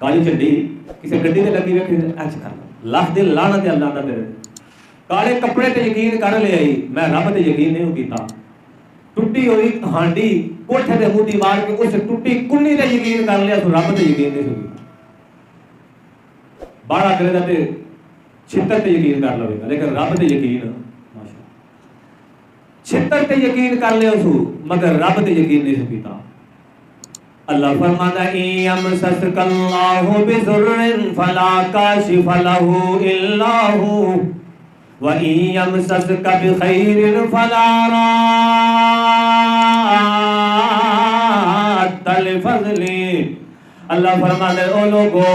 کالی چڈی کسی گڈی تے لگی رکھی اچ کر لاکھ دی لعنت اللہ دا تیرے کالے کپڑے تے یقین کر لیا میں رب تے یقین نہیں کیتا ٹوٹی ہوئی ہانڈی کوٹھے دے منہ دی مار کے اس ٹوٹی کنی تے یقین کر لیا تو رب تے یقین نہیں کیتا باڑا کرے دا تے چھتر تے یقین کر لو لیکن رب تے یقین چھتر تے یقین کر لیا سو مگر رب تے یقین نہیں کیتا اللہ فرماتا ہے یمسسک اللہ بضر فلا کاشف له الا هو وَإِن يَمْسَسْكَ بِخَيْرٍ فَلَا رَادَّ لِفَضْلِهِ اللہ فرماتا ہے او لوگو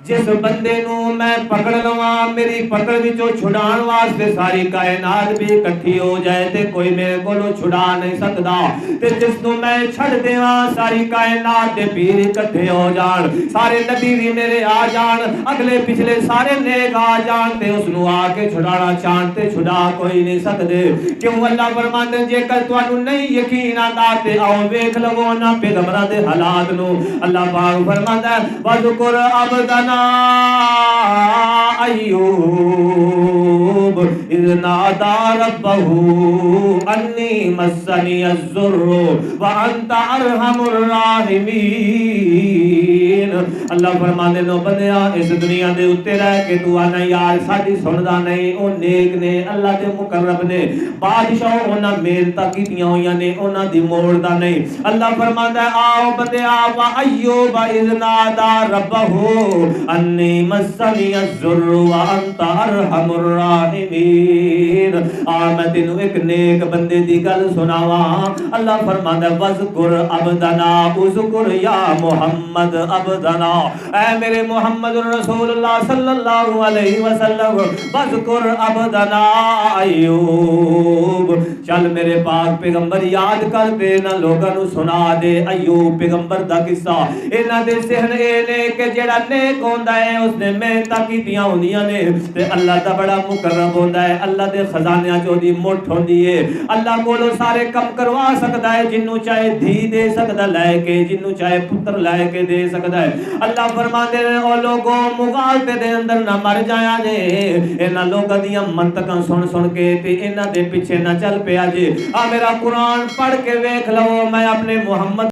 جس بندے نو میں پکڑ لواں میری پکڑ وچوں چھڑان واسطے ساری کائنات بھی اکٹھی ہو جائے تے کوئی میرے کولوں چھڑا نہیں سکدا تے جس نو میں چھڑ دیواں ساری کائنات دے پیر اکٹھے ہو جان سارے نبی بھی میرے آ جان اگلے پچھلے سارے نیک آ جان تے اس نو آ کے چھڑانا چاہن تے چھڑا کوئی نہیں سکدے کیوں اللہ فرماندے جے کل تانوں نہیں یقین آندا تے آؤ ویکھ لو نا پیغمبراں دے حالات نو اللہ پاک فرماندا ہے وذکر عبدنا ایوب اذ نادى ربه انی مسنی الضر وانت ارحم الراحمین اللہ فرماندے نو بندیا اس دنیا دے اوتے رہ کے تو آنا یار ساڈی سندا نہیں او نیک نے اللہ دے مقرب نے بادشاہ انہاں محنتاں کیتیاں ہویاں نے انہاں دی موڑ دا نہیں اللہ فرماندا ہے آؤ بندیا وا ایوب اذ نادى ربه انی مسنی الضر وانت ارحم الراحمین میں تینوں ایک نیک بندے دی گل سناواں اللہ فرماندا ہے وذکر عبدنا اذکر یا محمد عبدنا اے میرے محمد رسول اللہ صلی اللہ علیہ وسلم وذکر عبدنا ایوب چل میرے پاک پیغمبر یاد کر دے نہ لوگاں نوں سنا دے ایوب پیغمبر دا قصہ انہاں دے ذہن اے نے کہ جڑا نیک ہوندا ہے اس نے محنتاں کیتیاں ہوندیاں نے تے اللہ دا بڑا مقرب ہوندا ہے اللہ دے خزانیاں چوں دی مٹھ ہوندی ہے اللہ کولوں سارے کم کروا سکدا ہے جنوں چاہے دھی دے سکدا لے کے جنوں چاہے پتر لے کے دے سکدا ہے اللہ فرماندے نے او لوگوں مغالطے دے اندر نہ مر جایا جے انہاں لوکاں دیاں منطقاں سن سن کے تے انہاں دے پیچھے نہ چل پیا جے آ میرا قرآن پڑھ کے ویکھ لو میں اپنے محمد